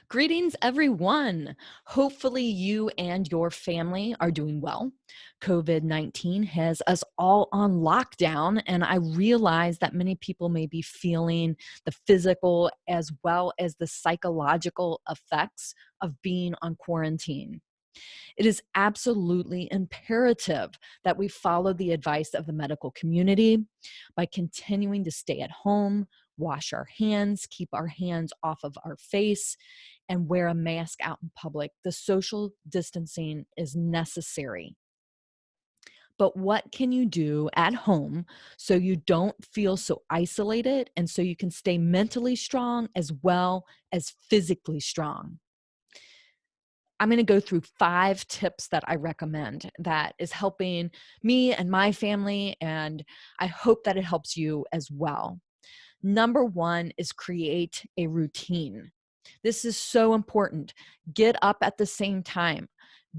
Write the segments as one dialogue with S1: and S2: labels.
S1: Greetings, everyone. Hopefully, you and your family are doing well. COVID 19 has us all on lockdown, and I realize that many people may be feeling the physical as well as the psychological effects of being on quarantine. It is absolutely imperative that we follow the advice of the medical community by continuing to stay at home, wash our hands, keep our hands off of our face, and wear a mask out in public. The social distancing is necessary. But what can you do at home so you don't feel so isolated and so you can stay mentally strong as well as physically strong? I'm going to go through 5 tips that I recommend that is helping me and my family, and I hope that it helps you as well. Number 1 is create a routine. This is so important. Get up at the same time.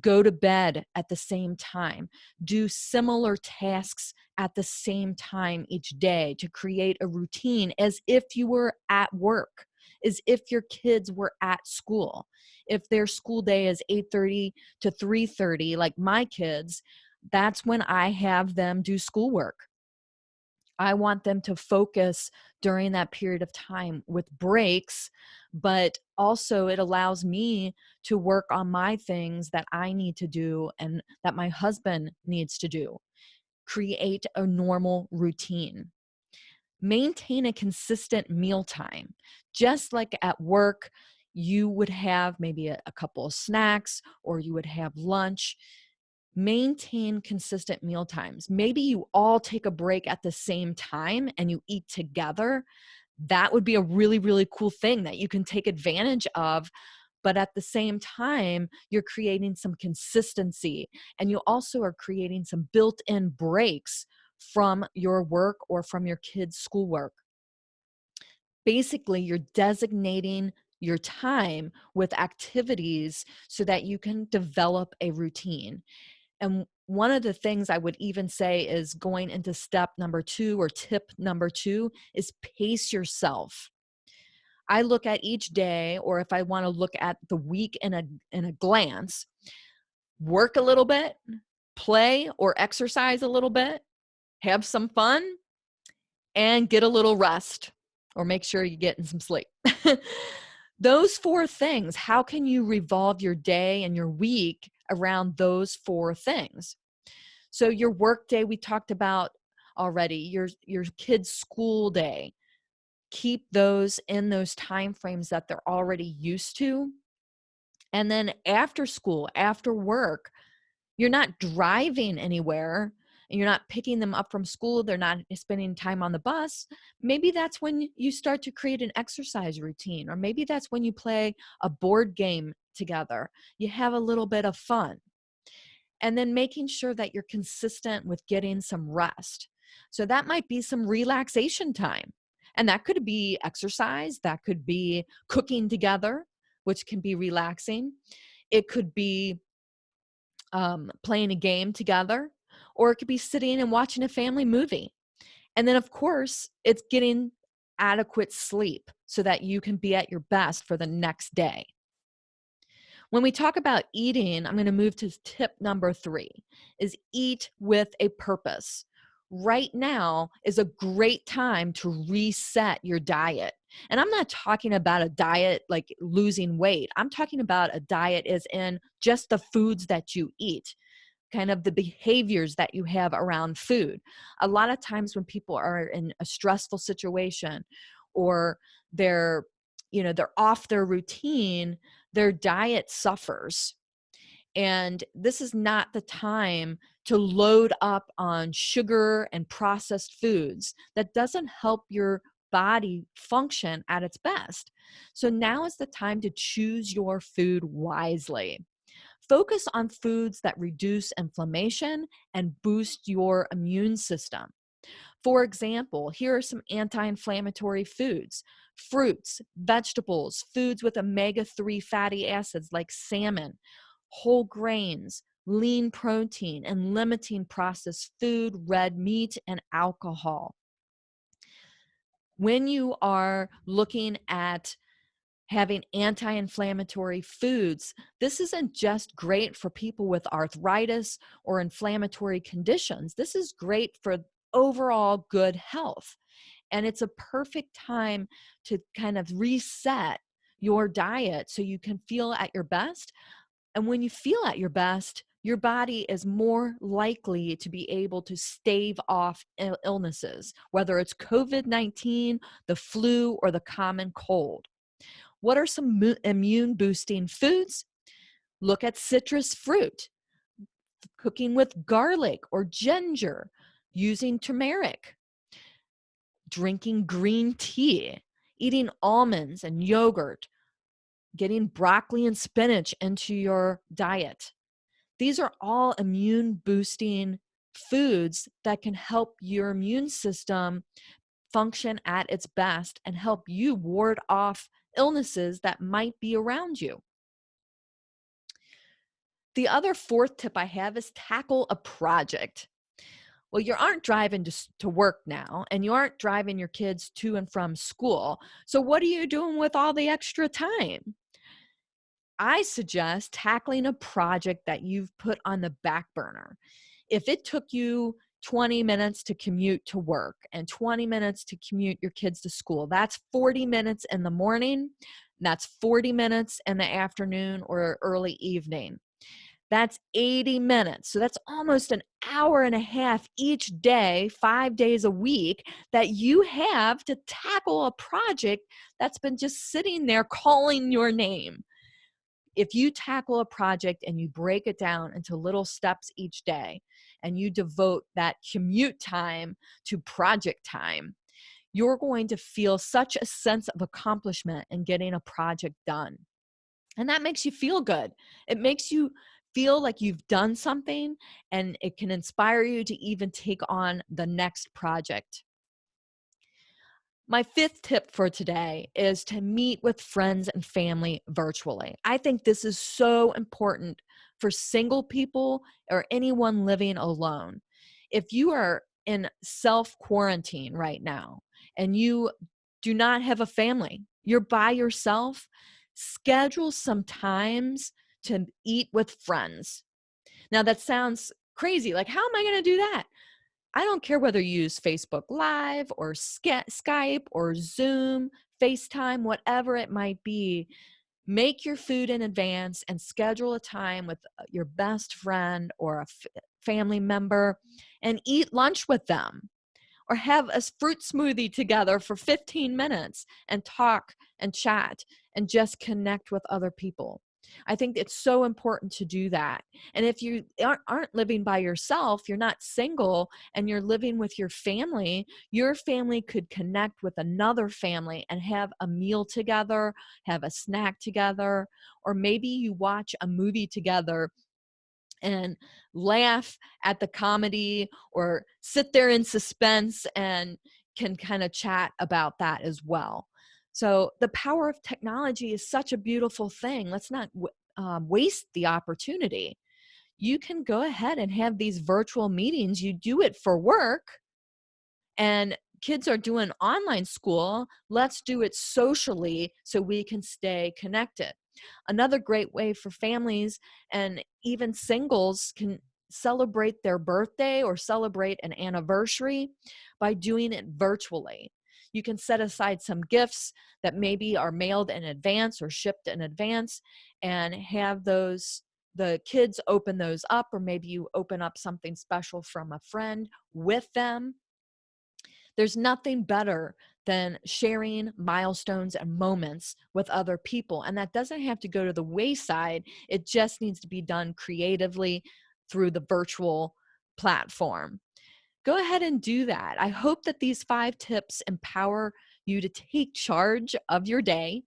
S1: Go to bed at the same time. Do similar tasks at the same time each day to create a routine as if you were at work, as if your kids were at school. If their school day is 8:30 to 3:30, like my kids, that's when I have them do schoolwork. I want them to focus during that period of time with breaks, but also it allows me to work on my things that I need to do and that my husband needs to do. Create a normal routine. Maintain a consistent meal time. Just like at work, you would have maybe a couple of snacks or you would have lunch. Maintain consistent meal times. Maybe you all take a break at the same time and you eat together. That would be a really, really cool thing that you can take advantage of. But at the same time, you're creating some consistency and you also are creating some built in breaks from your work or from your kids' schoolwork. Basically, you're designating your time with activities so that you can develop a routine. And one of the things I would even say is going into step number 2 or tip number 2 is pace yourself. I look at each day, or if I want to look at the week in a glance, work a little bit, play or exercise a little bit, have some fun, and get a little rest, or make sure you're getting some sleep. Those 4 things, how can you revolve your day and your week around those 4 things? So your work day, we talked about already, your kids' school day. Keep those in those time frames that they're already used to. And then after school, after work, you're not driving anywhere and you're not picking them up from school. They're not spending time on the bus. Maybe that's when you start to create an exercise routine, or maybe that's when you play a board game together. You have a little bit of fun. And then making sure that you're consistent with getting some rest. So that might be some relaxation time. And that could be exercise, that could be cooking together, which can be relaxing. It could be playing a game together, or it could be sitting and watching a family movie. And then, of course, it's getting adequate sleep so that you can be at your best for the next day. When we talk about eating, I'm going to move to tip number 3 is eat with a purpose. Right now is a great time to reset your diet. And I'm not talking about a diet like losing weight. I'm talking about a diet as in just the foods that you eat, kind of the behaviors that you have around food. A lot of times when people are in a stressful situation or they're they're off their routine, their diet suffers. And this is not the time to load up on sugar and processed foods. That doesn't help your body function at its best. So now is the time to choose your food wisely. Focus on foods that reduce inflammation and boost your immune system. For example, here are some anti-inflammatory foods: fruits, vegetables, foods with omega-3 fatty acids like salmon, whole grains, lean protein, and limiting processed food, red meat, and alcohol. When you are looking at having anti-inflammatory foods. This isn't just great for people with arthritis or inflammatory conditions. This is great for overall good health. And it's a perfect time to kind of reset your diet so you can feel at your best. And when you feel at your best, your body is more likely to be able to stave off illnesses, whether it's COVID-19, the flu, or the common cold. What are some immune boosting foods? Look at citrus fruit, cooking with garlic or ginger, using turmeric, drinking green tea, eating almonds and yogurt, getting broccoli and spinach into your diet. These are all immune boosting foods that can help your immune system function at its best and help you ward off illnesses that might be around you. The other fourth tip I have is tackle a project. Well, you aren't driving to work now, and you aren't driving your kids to and from school. So what are you doing with all the extra time? I suggest tackling a project that you've put on the back burner. If it took you 20 minutes to commute to work and 20 minutes to commute your kids to school, that's 40 minutes in the morning. That's 40 minutes in the afternoon or early evening. That's 80 minutes. So that's almost an hour and a half each day, 5 days a week, that you have to tackle a project that's been just sitting there calling your name. If you tackle a project and you break it down into little steps each day and you devote that commute time to project time, you're going to feel such a sense of accomplishment in getting a project done. And that makes you feel good. It makes you feel like you've done something, and it can inspire you to even take on the next project. My fifth tip for today is to meet with friends and family virtually. I think this is so important for single people or anyone living alone. If you are in self-quarantine right now and you do not have a family, you're by yourself, schedule some times to eat with friends. Now that sounds crazy. Like, how am I going to do that? I don't care whether you use Facebook Live or Skype or Zoom, FaceTime, whatever it might be. Make your food in advance and schedule a time with your best friend or a family member and eat lunch with them. Or have a fruit smoothie together for 15 minutes and talk and chat and just connect with other people. I think it's so important to do that. And if you aren't living by yourself, you're not single, and you're living with your family could connect with another family and have a meal together, have a snack together, or maybe you watch a movie together and laugh at the comedy or sit there in suspense and can kind of chat about that as well. So the power of technology is such a beautiful thing. Let's not waste the opportunity. You can go ahead and have these virtual meetings. You do it for work, and kids are doing online school. Let's do it socially so we can stay connected. Another great way for families and even singles can celebrate their birthday or celebrate an anniversary by doing it virtually. You can set aside some gifts that maybe are mailed in advance or shipped in advance and have the kids open those up, or maybe you open up something special from a friend with them. There's nothing better than sharing milestones and moments with other people. And that doesn't have to go to the wayside. It just needs to be done creatively through the virtual platform. Go ahead and do that. I hope that these 5 tips empower you to take charge of your day.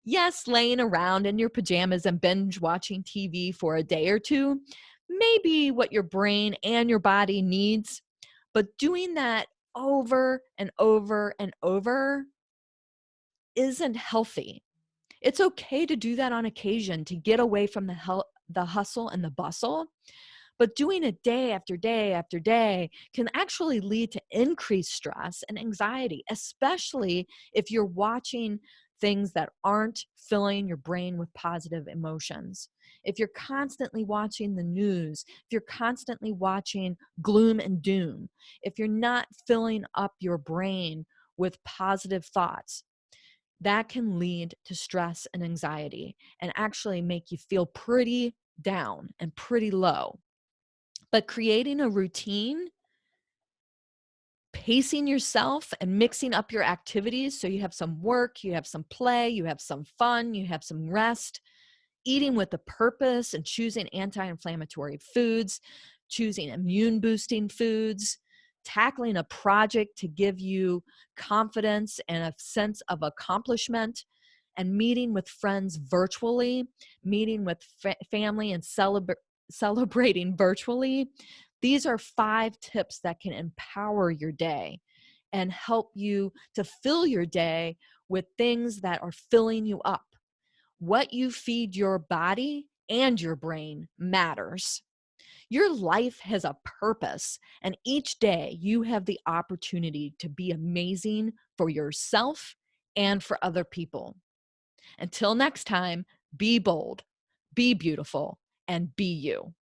S1: Yes, laying around in your pajamas and binge watching TV for a day or two may be what your brain and your body needs, but doing that over and over and over isn't healthy. It's okay to do that on occasion to get away from the hustle and the bustle, but doing it day after day after day can actually lead to increased stress and anxiety, especially if you're watching things that aren't filling your brain with positive emotions. If you're constantly watching the news, if you're constantly watching gloom and doom, if you're not filling up your brain with positive thoughts, that can lead to stress and anxiety and actually make you feel pretty down and pretty low. But creating a routine, pacing yourself and mixing up your activities so you have some work, you have some play, you have some fun, you have some rest, eating with a purpose and choosing anti-inflammatory foods, choosing immune boosting foods, tackling a project to give you confidence and a sense of accomplishment, and meeting with friends virtually, meeting with family and celebrating virtually. These are 5 tips that can empower your day and help you to fill your day with things that are filling you up. What you feed your body and your brain matters. Your life has a purpose, and each day you have the opportunity to be amazing for yourself and for other people. Until next time, be bold, be beautiful, and be you.